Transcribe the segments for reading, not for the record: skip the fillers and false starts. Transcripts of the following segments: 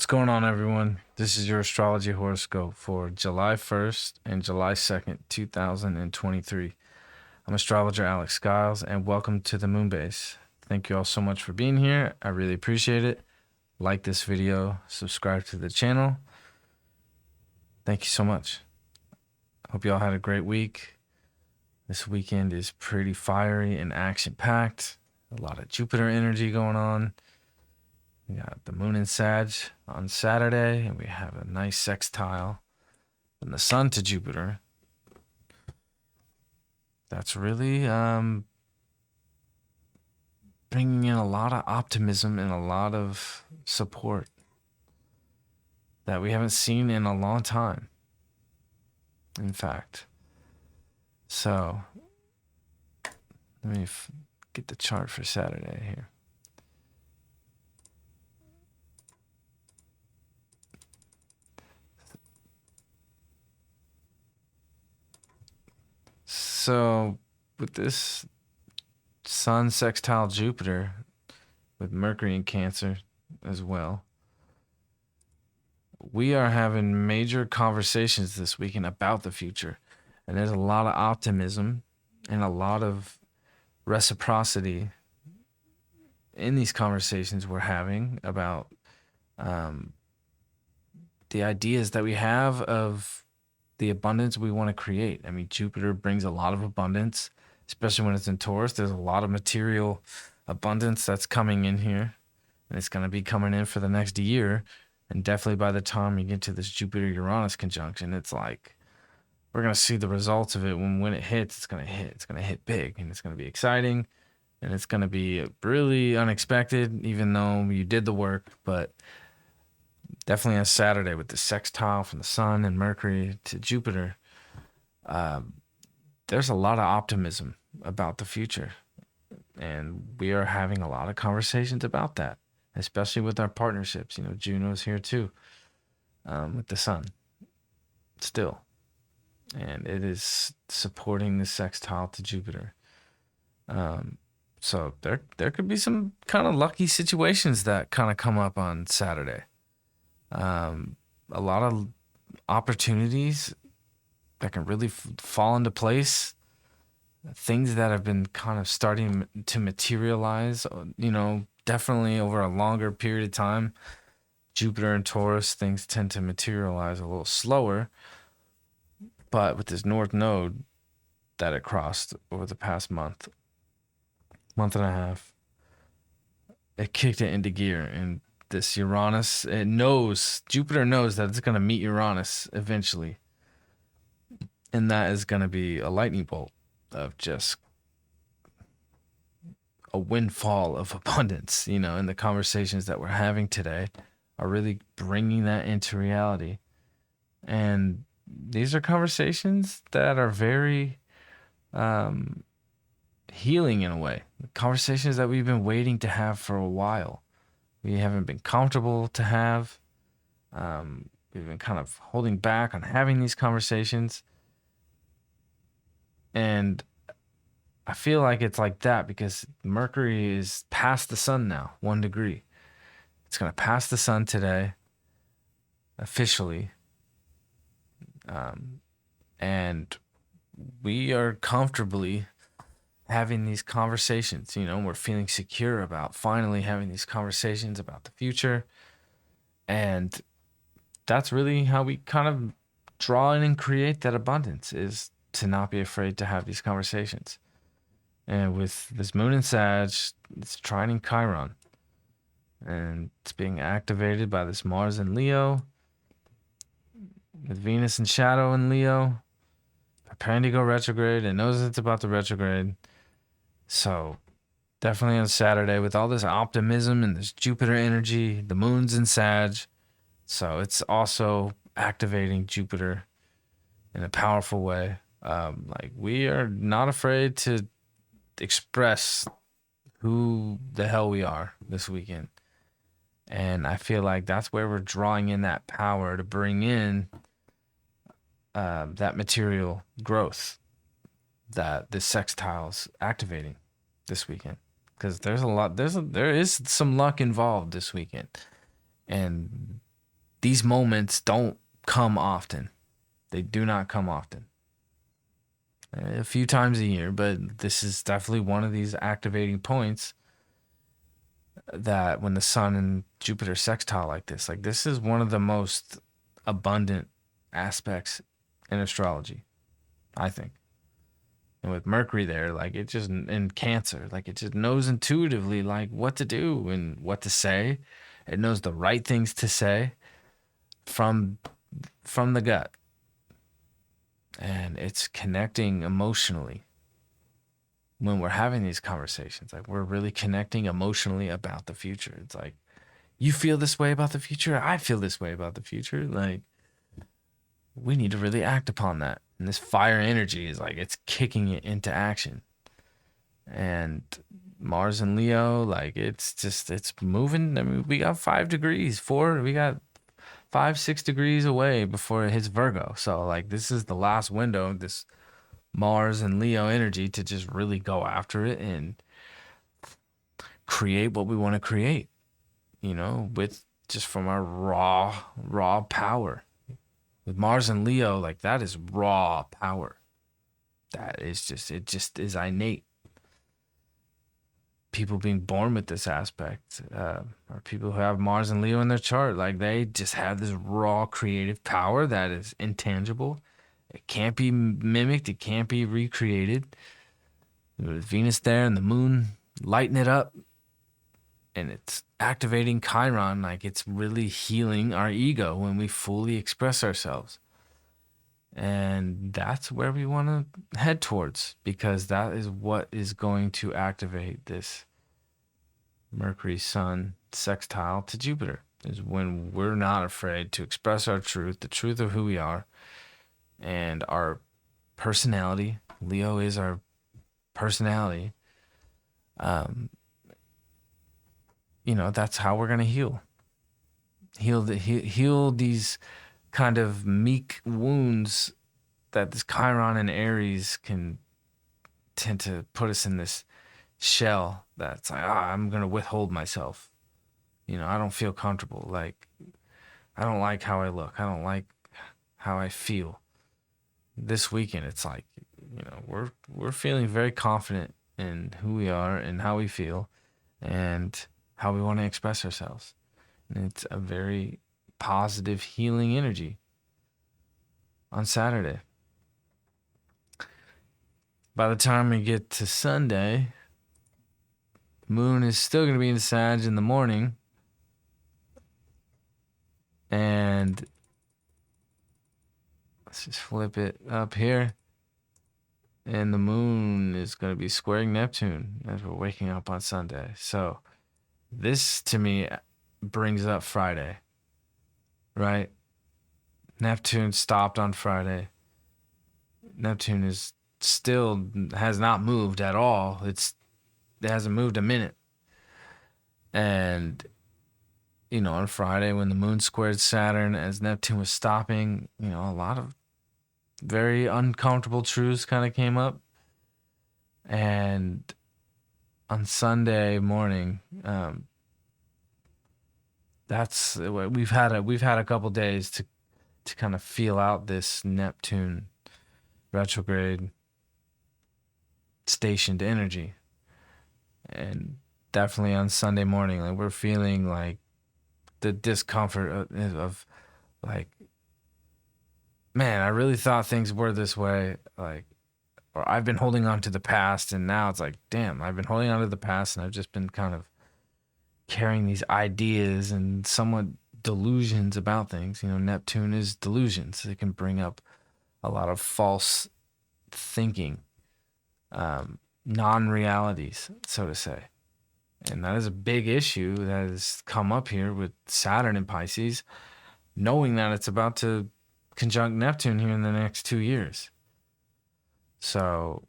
going on, everyone? This is your astrology horoscope for July 1st and July 2nd, 2023. I'm astrologer Alex Skiles, and welcome to the Moonbase. Thank you all so much for being here. I really appreciate it. Like this video, subscribe to the channel. Thank you so much. Hope you all had a great week. This weekend is pretty fiery and action-packed. A lot of Jupiter energy going on. We got the moon in Sag on Saturday, and we have a nice sextile from the sun to Jupiter. That's really bringing in a lot of optimism and a lot of support that we haven't seen in a long time, in fact. So, let me get the chart for Saturday here. So, with this Sun sextile Jupiter, with Mercury in Cancer as well, we are having major conversations this weekend about the future. And there's a lot of optimism and a lot of reciprocity in these conversations we're having about the ideas that we have of the abundance we want to create. I mean, Jupiter brings a lot of abundance, especially when it's in Taurus. There's a lot of material abundance that's coming in here, and it's going to be coming in for the next year. And definitely by the time you get to this Jupiter-Uranus conjunction, it's like we're going to see the results of it. When it hits, it's going to hit. It's going to hit big, and it's going to be exciting, and it's going to be really unexpected, even though you did the work. But definitely on Saturday with the sextile from the Sun and Mercury to Jupiter, there's a lot of optimism about the future. And we are having a lot of conversations about that, especially with our partnerships. You know, Juno's here too, with the Sun still. And it is supporting the sextile to Jupiter. So there could be some kind of lucky situations that kind of come up on Saturday. A lot of opportunities that can really fall into place. Things that have been kind of starting to materialize, you know, definitely over a longer period of time. Jupiter and Taurus, things tend to materialize a little slower. But with this North Node that it crossed over the past month and a half, it kicked it into gear. And this Uranus, Jupiter knows that it's going to meet Uranus eventually. And that is going to be a lightning bolt of just a windfall of abundance, you know, and the conversations that we're having today are really bringing that into reality. And these are conversations that are very healing in a way. Conversations that we've been waiting to have for a while. We haven't been comfortable to have. We've been kind of holding back on having these conversations. And I feel like it's like that because Mercury is past the Sun now, 1 degree. It's going to pass the Sun today, officially. And we are comfortably having these conversations, you know, we're feeling secure about finally having these conversations about the future. And that's really how we kind of draw in and create that abundance, is to not be afraid to have these conversations. And with this moon in Sag, it's trining Chiron. And it's being activated by this Mars in Leo, with Venus in shadow in Leo, preparing to go retrograde. It knows it's about to retrograde. So definitely on Saturday with all this optimism and this Jupiter energy, the moon's in Sag. So it's also activating Jupiter in a powerful way. Like we are not afraid to express who the hell we are this weekend. And I feel like that's where we're drawing in that power to bring in that material growth that the sextile's activating this weekend. Because there is some luck involved this weekend. And these moments don't come often. They do not come often. A few times a year, but this is definitely one of these activating points that when the sun and Jupiter sextile like this is one of the most abundant aspects in astrology, I think. And with Mercury there, like it just in Cancer, like it just knows intuitively like what to do and what to say. It knows the right things to say from the gut. And it's connecting emotionally when we're having these conversations. Like we're really connecting emotionally about the future. It's like, you feel this way about the future. I feel this way about the future. Like we need to really act upon that. And this fire energy is like, it's kicking it into action. And Mars and Leo, like it's moving. I mean, we got 5 degrees, we got 5-6 degrees away before it hits Virgo. So like this is the last window of this Mars and Leo energy to just really go after it and create what we want to create, with just from our raw power. With Mars and Leo, like that is raw power. That is it just is innate. People being born with this aspect, or people who have Mars and Leo in their chart, like they just have this raw creative power that is intangible. It can't be mimicked. It can't be recreated. With Venus there and the moon lighting it up, and it's activating Chiron, like it's really healing our ego when we fully express ourselves. And that's where we want to head towards, because that is what is going to activate this Mercury Sun sextile to Jupiter, is when we're not afraid to express our truth, the truth of who we are, and our personality. Leo is our personality. That's how we're going to heal these kind of meek wounds that this Chiron and Aries can tend to put us in this shell that's like, I'm going to withhold myself. I don't feel comfortable. Like, I don't like how I look. I don't like how I feel. This weekend, it's like, we're feeling very confident in who we are and how we feel and how we want to express ourselves. And it's a very positive healing energy on Saturday. By the time we get to Sunday, moon is still going to be in Sag in the morning. And let's just flip it up here. And the moon is going to be squaring Neptune as we're waking up on Sunday. So this to me brings up Friday, right? Neptune stopped on Friday. Neptune is still has not moved at all. It hasn't moved a minute. And on Friday when the moon squared Saturn as Neptune was stopping, a lot of very uncomfortable truths kind of came up. And on Sunday morning, that's we've had a couple days to kind of feel out this Neptune retrograde stationed energy. And definitely on Sunday morning, like we're feeling like the discomfort of like, man, I really thought things were this way, like, or I've been holding on to the past, and now it's like, damn, I've been holding on to the past, and I've just been kind of carrying these ideas and somewhat delusions about things. Neptune is delusions. It can bring up a lot of false thinking, non-realities, so to say. And that is a big issue that has come up here with Saturn in Pisces, knowing that it's about to conjunct Neptune here in the next 2 years. So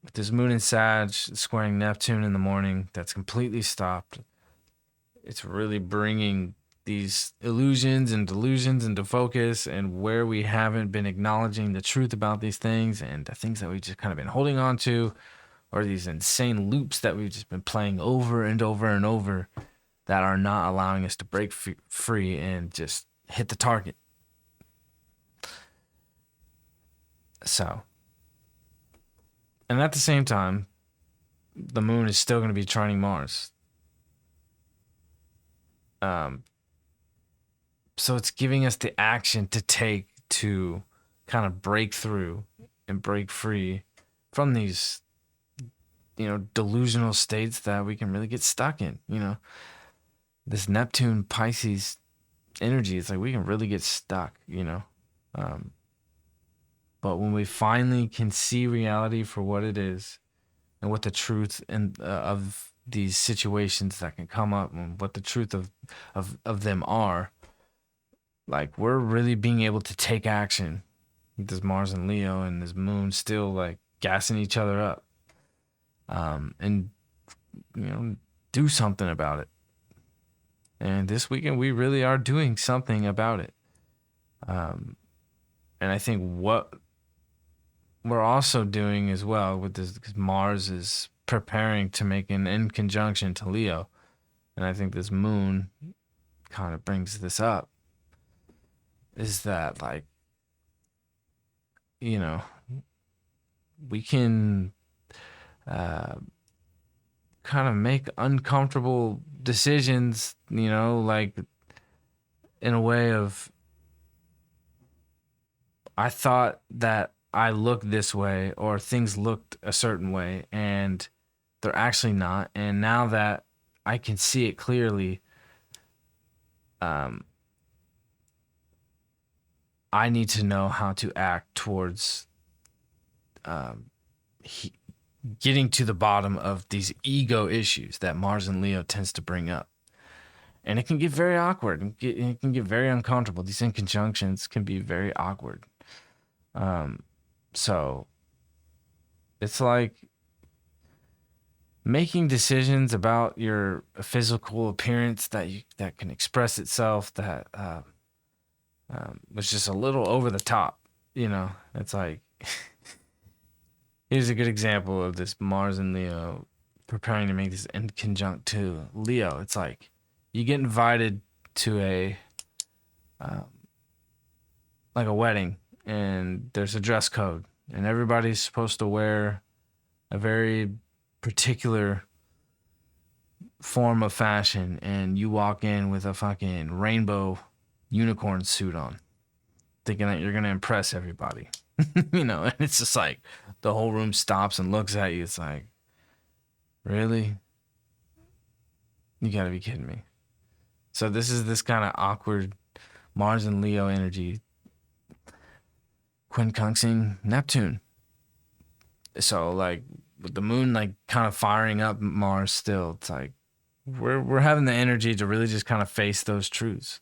with this moon in Sag squaring Neptune in the morning, that's completely stopped. It's really bringing these illusions and delusions into focus, and where we haven't been acknowledging the truth about these things and the things that we've just kind of been holding on to, or these insane loops that we've just been playing over and over and over, that are not allowing us to break free and just hit the target. So, and at the same time, the moon is still going to be trining Mars. So it's giving us the action to take to kind of break through and break free from these, delusional states that we can really get stuck in. This Neptune Pisces energy, it's like we can really get stuck, but when we finally can see reality for what it is and what the truth of these situations that can come up and what the truth of them are, like we're really being able to take action with this Mars and Leo and this moon still like gassing each other up, and do something about it. And this weekend we really are doing something about it. And I think what we're also doing as well with this, because Mars is preparing to make an in conjunction to Leo, and I think this moon kind of brings this up, is that like, we can kind of make uncomfortable decisions, like in a way of, I thought that I looked this way or things looked a certain way and they're actually not. And now that I can see it clearly, I need to know how to act towards getting to the bottom of these ego issues that Mars and Leo tends to bring up. And it can get very awkward and it can get very uncomfortable. These inconjunctions can be very awkward. So it's like making decisions about your physical appearance that can express itself that was just a little over the top. It's like, here's a good example of this Mars and Leo preparing to make this in conjunct to Leo. It's like you get invited to a wedding, and there's a dress code, and everybody's supposed to wear a very particular form of fashion, and you walk in with a fucking rainbow unicorn suit on, thinking that you're gonna impress everybody. And it's just like the whole room stops and looks at you. It's like, really? You gotta be kidding me. So this is this kind of awkward Mars and Leo energy quincunxing Neptune. So like with the moon like kind of firing up Mars still, it's like we're having the energy to really just kind of face those truths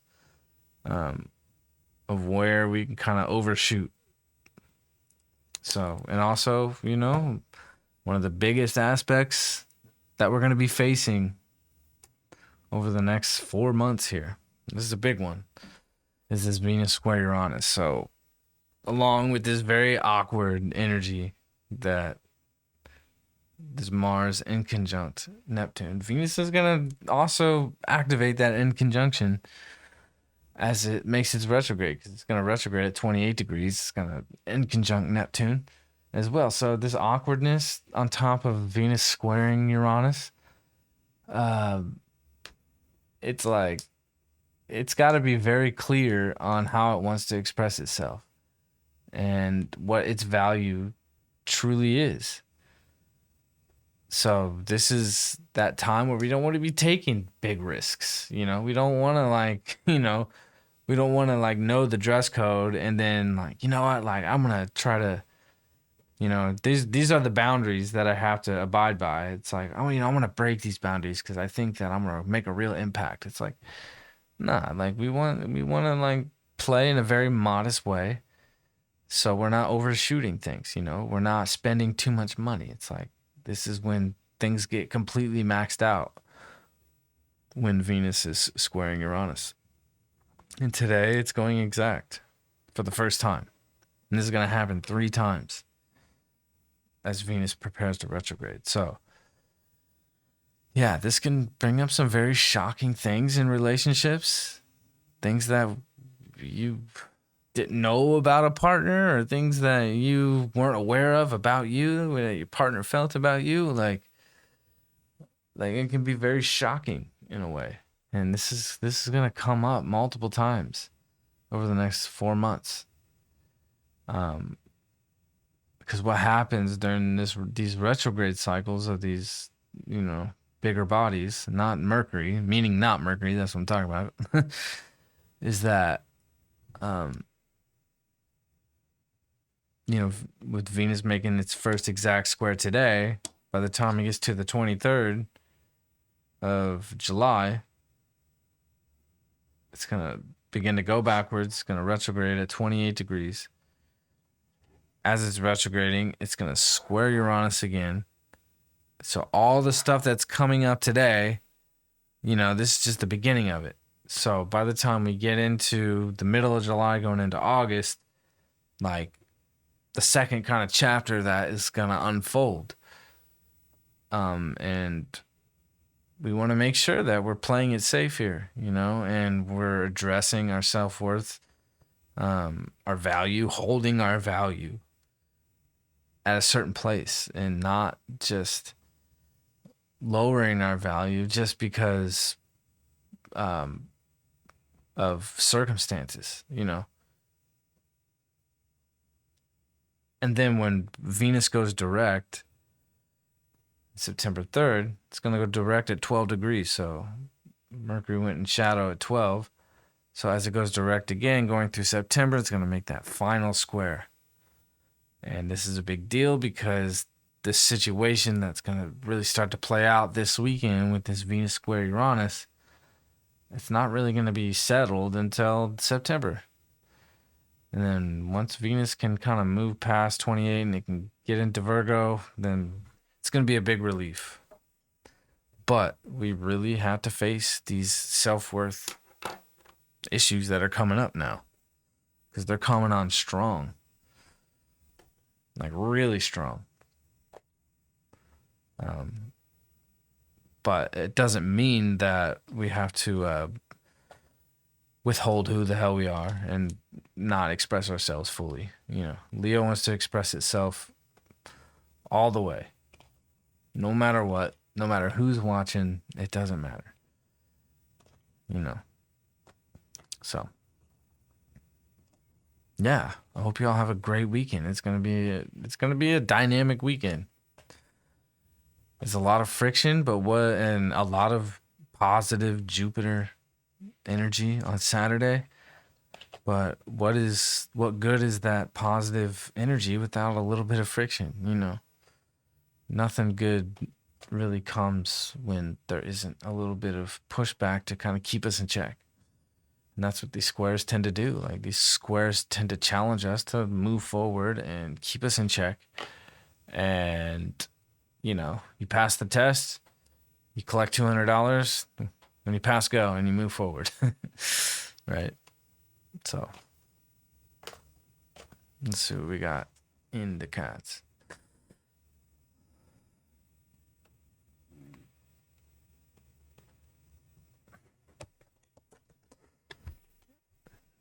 of where we can kind of overshoot. So, and also, one of the biggest aspects that we're going to be facing over the next 4 months here, this is a big one, is this Venus square Uranus. So, along with this very awkward energy that this Mars in conjunct Neptune, Venus is going to also activate that in conjunction as it makes its retrograde, because it's going to retrograde at 28 degrees. It's going to in conjunct Neptune as well. So this awkwardness on top of Venus squaring Uranus, it's like, it's got to be very clear on how it wants to express itself and what its value truly is. So this is that time where we don't want to be taking big risks. We don't want to we don't want to know the dress code and then I'm going to try to, these are the boundaries that I have to abide by. It's like, I want to break these boundaries because I think that I'm going to make a real impact. It's like, nah, we want to play in a very modest way. So we're not overshooting things, we're not spending too much money. It's like, this is when things get completely maxed out, when Venus is squaring Uranus. And today it's going exact for the first time. And this is going to happen 3 times as Venus prepares to retrograde. So Yeah, this can bring up some very shocking things in relationships, things that you didn't know about a partner, or things that you weren't aware of about you, that your partner felt about you. Like it can be very shocking in a way. And this is gonna come up multiple times over the next 4 months. Um, because what happens during these retrograde cycles of these, you know, bigger bodies, not Mercury, meaning not Mercury, that's what I'm talking about, is that um, you know, with Venus making its first exact square today, by the time it gets to the 23rd of July, it's gonna begin to go backwards. It's gonna retrograde at 28 degrees. As it's retrograding, it's gonna square Uranus again. So all the stuff that's coming up today, you know, this is just the beginning of it. So by the time we get into the middle of July, going into August, like the second kind of chapter that is gonna unfold. And we want to make sure that we're playing it safe here, you know, and we're addressing our self-worth, our value, holding our value at a certain place, and not just lowering our value just because of circumstances, you know. And then when Venus goes direct, September 3rd, it's going to go direct at 12 degrees. So Mercury went in shadow at 12. So as it goes direct again, going through September, it's going to make that final square. And this is a big deal because this situation that's going to really start to play out this weekend with this Venus square Uranus, it's not really going to be settled until September. And then once Venus can kind of move past 28 and it can get into Virgo, then it's going to be a big relief. But we really have to face these self-worth issues that are coming up now, because they're coming on strong, like really strong. But it doesn't mean that we have to withhold who the hell we are and not express ourselves fully. You know, Leo wants to express itself all the way, no matter what, no matter who's watching. It doesn't matter, you know. So yeah, I hope you all have a great weekend. It's gonna be a dynamic weekend. There's a lot of friction, and a lot of positive Jupiter energy on Saturday. But what good is that positive energy without a little bit of friction? You know, nothing good really comes when there isn't a little bit of pushback to kind of keep us in check. And that's what these squares tend to do. Like, these squares tend to challenge us to move forward and keep us in check. And, you know, you pass the test, you collect $200, and you pass go and you move forward. Right? So let's see what we got in the cards.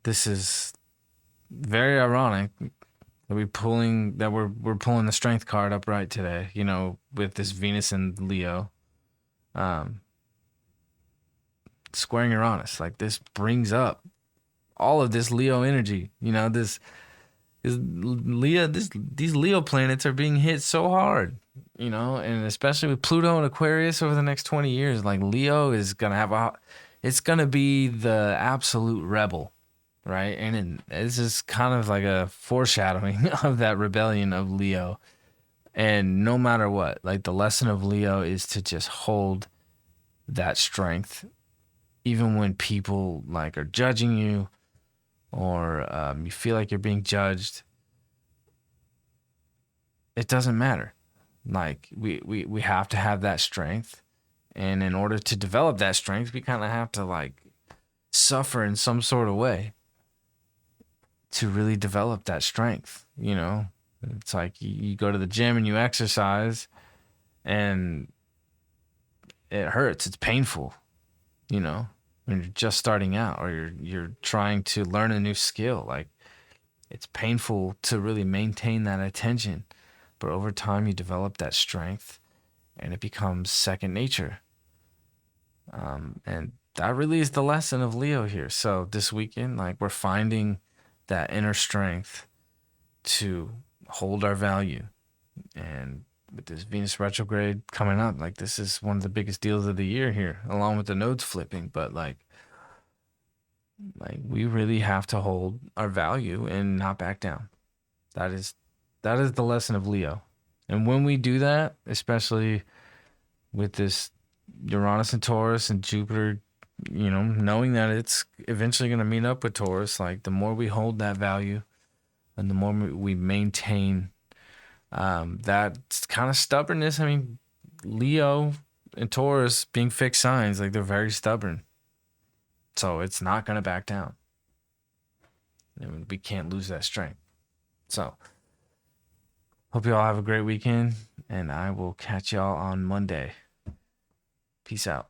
This is very ironic that we're pulling the strength card upright today, you know, with this Venus and Leo squaring Uranus. Like, this brings up all of this Leo energy. You know, these Leo planets are being hit so hard, you know, and especially with Pluto and Aquarius over the next 20 years. Like, Leo is gonna it's gonna be the absolute rebel, right? And this is kind of like a foreshadowing of that rebellion of Leo. And no matter what, like, the lesson of Leo is to just hold that strength, even when people like are judging you, or you feel like you're being judged. It doesn't matter. Like, we have to have that strength. And in order to develop that strength, we kind of have to, like, suffer in some sort of way to really develop that strength, you know? It's like you go to the gym and you exercise, and it hurts. It's painful, you know, when you're just starting out or you're trying to learn a new skill. Like, it's painful to really maintain that attention, but over time you develop that strength and it becomes second nature. And that really is the lesson of Leo here. So this weekend, like, we're finding that inner strength to hold our value. And with this Venus retrograde coming up, like, this is one of the biggest deals of the year here, along with the nodes flipping. But like we really have to hold our value and not back down. That is the lesson of Leo. And when we do that, especially with this Uranus and Taurus and Jupiter, knowing that it's eventually going to meet up with Taurus, like, the more we hold that value and the more we maintain that kind of stubbornness. I mean, Leo and Taurus being fixed signs, like, they're very stubborn. So it's not going to back down. And we can't lose that strength. So hope you all have a great weekend, and I will catch y'all on Monday. Peace out.